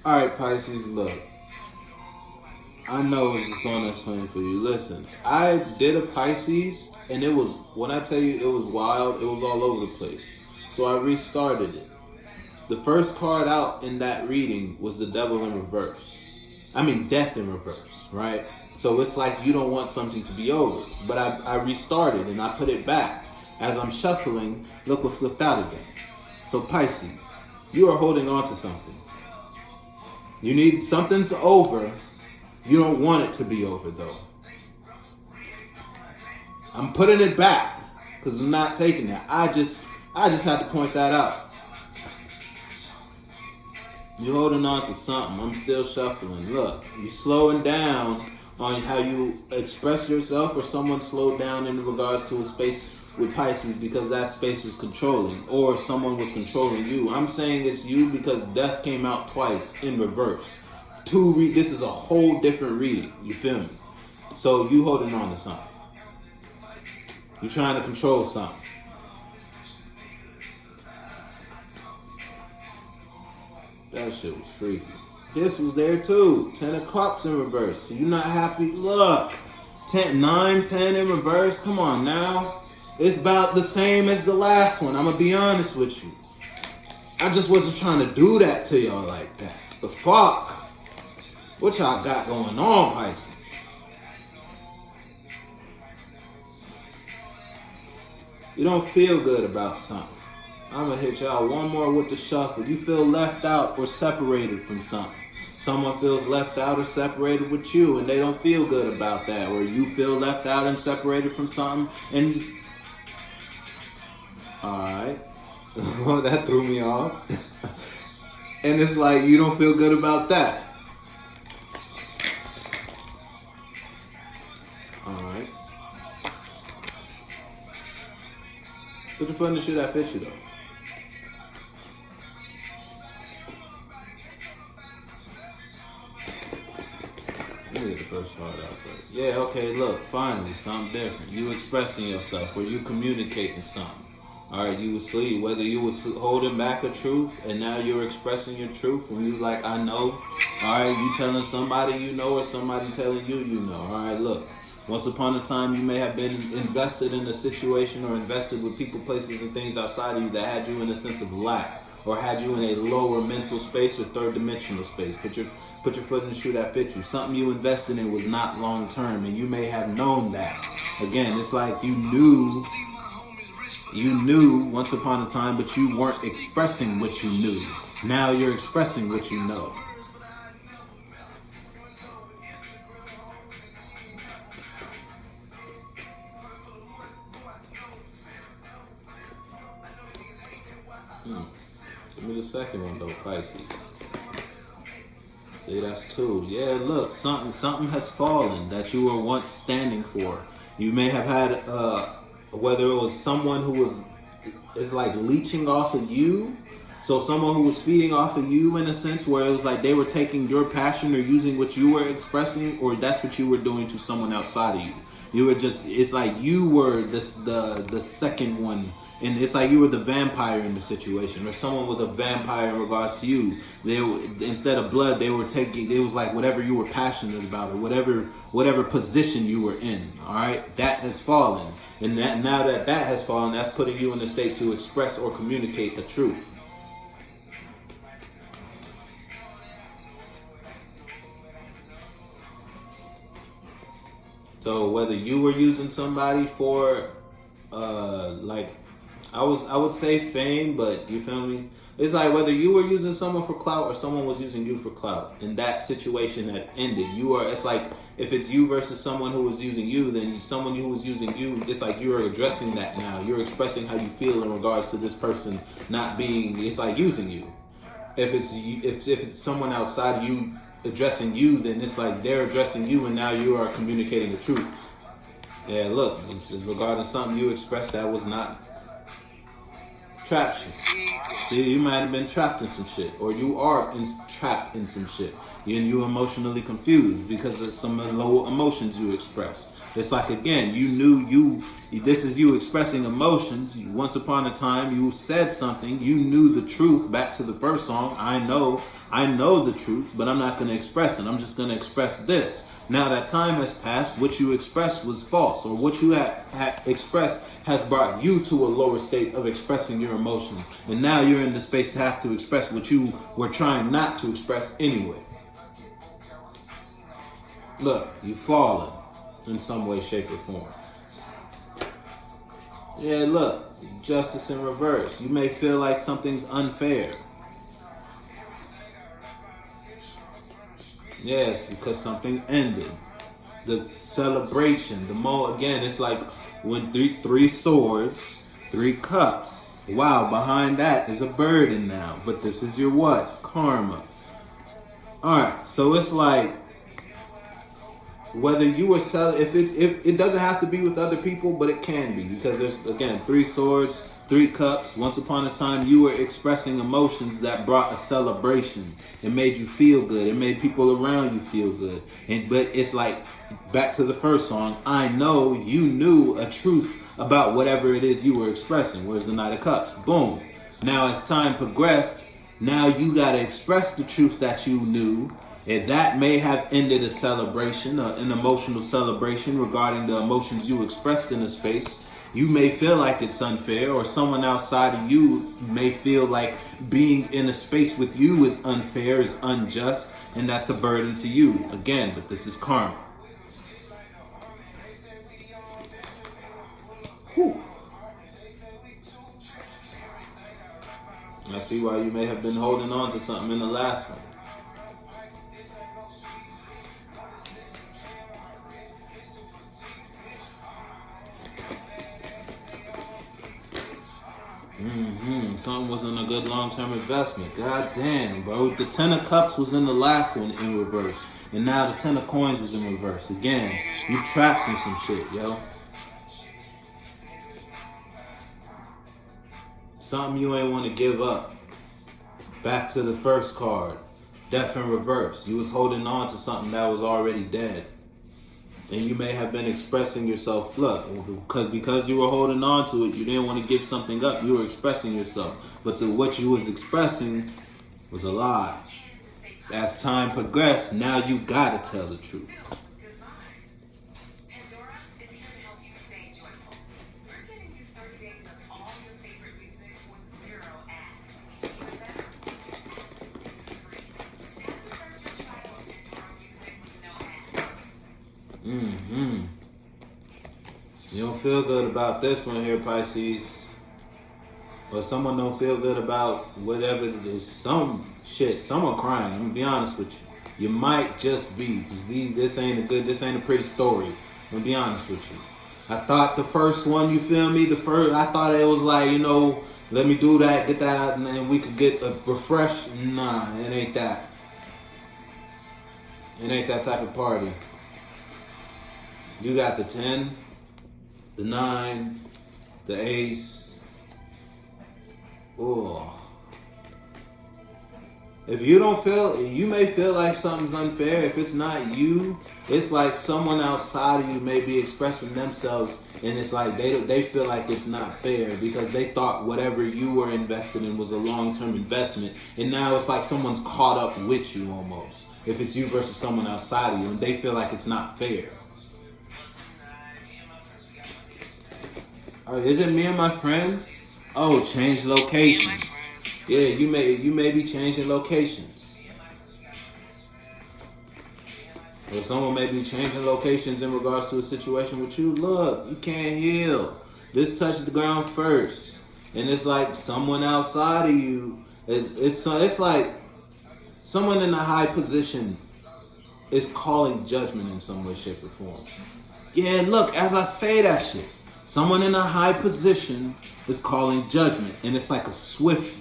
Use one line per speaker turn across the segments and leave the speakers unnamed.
Alright, Pisces, look. I know it's the song that's playing for you. Listen, I did a Pisces, and it was, when I tell you it was wild, it was all over the place. So I restarted it. The first card out in that reading was the Devil in reverse. I mean, Death in reverse, right? So it's like you don't want something to be over. But I restarted, and I put it back. As I'm shuffling, look what flipped out again. So Pisces, you are holding on to something. You need, something's over. You don't want it to be over, though. I'm putting it back because I'm not taking it. I just had to point that out. You're holding on to something. I'm still shuffling. Look, you're slowing down on how you express yourself, or someone slowed down in regards to a space with Pisces because that space was controlling, or someone was controlling you. I'm saying it's you because Death came out twice in reverse. This is a whole different reading. You feel me? So you holding on to something. You're trying to control something. That shit was freaky. This was there too. 10 of Cups in reverse. So you're not happy? Look. 9, 10 in reverse. Come on now. It's about the same as the last one. I'm going to be honest with you. I just wasn't trying to do that to y'all like that. The fuck? What y'all got going on, Pisces? You don't feel good about something. I'm going to hit y'all one more with the shuffle. You feel left out or separated from something. Someone feels left out or separated with you, and they don't feel good about that. Or you feel left out and separated from something, and alright. Well, that threw me off. And it's like you don't feel good about that. Alright. Put your foot in the shit that fits you though. Let me get the first card out first. Yeah, okay, look, finally, something different. You expressing yourself, or you communicating something. Alright, you was asleep, whether you was holding back a truth and now you're expressing your truth when you like, I know. Alright, you telling somebody you know, or somebody telling you you know. Alright, look, once upon a time you may have been invested in a situation or invested with people, places, and things outside of you that had you in a sense of lack, or had you in a lower mental space or third dimensional space. Put your foot in the shoe that fit you. Something you invested in was not long term, and you may have known that. Again, it's like you knew once upon a time, but you weren't expressing what you knew. Now you're expressing what you know. Give me the second one though, Pisces. See, that's 2. Yeah, look, something has fallen that you were once standing for. You may have had whether it was someone who is like leeching off of you. So someone who was feeding off of you in a sense, where it was like they were taking your passion or using what you were expressing, or that's what you were doing to someone outside of you. You were just, it's like you were the second one, and it's like you were the vampire in the situation, or someone was a vampire in regards to you. They instead of blood, they were taking, it was like whatever you were passionate about, or whatever position you were in. All right, that has fallen, and that now that has fallen, that's putting you in a state to express or communicate the truth. So whether you were using somebody for, like, I would say fame, but you feel me? It's like whether you were using someone for clout or someone was using you for clout, in that situation that ended, it's like if it's you versus someone who was using you, then someone who was using you, it's like you are addressing that now. You're expressing how you feel in regards to this person not being, it's like using you. If it's someone outside of you addressing you, then it's like they're addressing you, and now you are communicating the truth. Yeah, look, it's regarding something you expressed that was not trapped. See, you might have been trapped in some shit, or you are trapped in some shit. You emotionally confused because of some of the low emotions you expressed. It's like, again, you knew this is you expressing emotions. Once upon a time, you said something. You knew the truth. Back to the first song. I know the truth, but I'm not going to express it. I'm just going to express this. Now that time has passed, what you expressed was false, or what you had expressed has brought you to a lower state of expressing your emotions. And now you're in the space to have to express what you were trying not to express anyway. Look, you've fallen in some way, shape, or form. Yeah, look, justice in reverse. You may feel like something's unfair. Yes, because something ended. The celebration, again, it's like when three swords, 3 cups. Wow, behind that is a burden now. But this is your what? Karma. Alright, so it's like, whether you were selling, if it doesn't have to be with other people, but it can be, because there's, again, 3 swords, 3 cups. Once upon a time, you were expressing emotions that brought a celebration. It made you feel good. It made people around you feel good. But it's like, back to the first song, I know you knew a truth about whatever it is you were expressing. Where's the Knight of Cups? Boom. Now, as time progressed, now you got to express the truth that you knew. And that may have ended a celebration, an emotional celebration regarding the emotions you expressed in a space. You may feel like it's unfair, or someone outside of you may feel like being in a space with you is unfair, is unjust, and that's a burden to you. Again, but this is karma. Whew. I see why you may have been holding on to something in the last one. Something wasn't a good long-term investment. God damn, bro. The 10 of Cups was in the last one in reverse. And now the 10 of Coins is in reverse. Again, you trapped in some shit, yo. Something you ain't want to give up. Back to the first card. Death in reverse. You was holding on to something that was already dead. And you may have been expressing yourself, look, because you were holding on to it, you didn't want to give something up. You were expressing yourself. But what you was expressing was a lie. As time progressed, now you gotta tell the truth. You don't feel good about this one here, Pisces. Or someone don't feel good about whatever it is. Someone crying. I'm gonna be honest with you. You might just be. This ain't a pretty story. I'm gonna be honest with you. I thought the first one, you feel me? I thought it was like, let me do that, get that out, and then we could get a refresh. Nah, it ain't that. It ain't that type of party. You got the 10, the 9, the Ace. Oh. If you don't feel, you may feel like something's unfair. If it's not you, it's like someone outside of you may be expressing themselves, and it's like they feel like it's not fair because they thought whatever you were invested in was a long-term investment, and now it's like someone's caught up with you almost. If it's you versus someone outside of you, and they feel like it's not fair. Oh, is it me and my friends? Oh, change locations. Yeah, you may be changing locations. Or someone may be changing locations in regards to a situation with you. Look, you can't heal. This touched the ground first. And it's like someone outside of you. It's like someone in a high position is calling judgment in some way, shape, or form. Yeah, look, as I say that shit. Someone in a high position is calling judgment, and it's like a swift.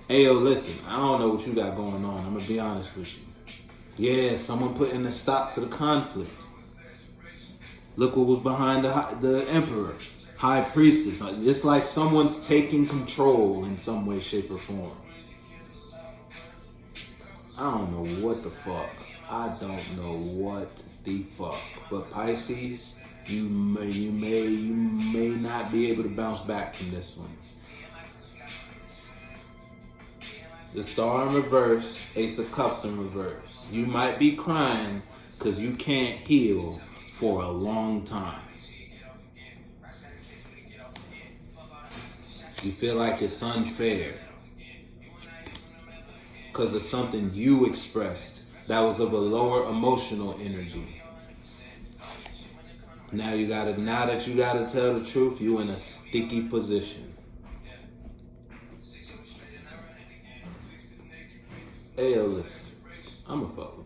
Hey, yo, listen, I don't know what you got going on. I'm going to be honest with you. Yeah, someone putting a stop to the conflict. Look what was behind the Emperor, High Priestess. It's like someone's taking control in some way, shape, or form. I don't know what the fuck. I don't know what the fuck. But Pisces, you may not be able to bounce back from this one. The Star in reverse, Ace of Cups in reverse. You might be crying because you can't heal for a long time. You feel like it's unfair because of something you expressed that was of a lower emotional energy. Now that you gotta tell the truth, you in a sticky position. Hey, yo, listen, I'ma fuck with you.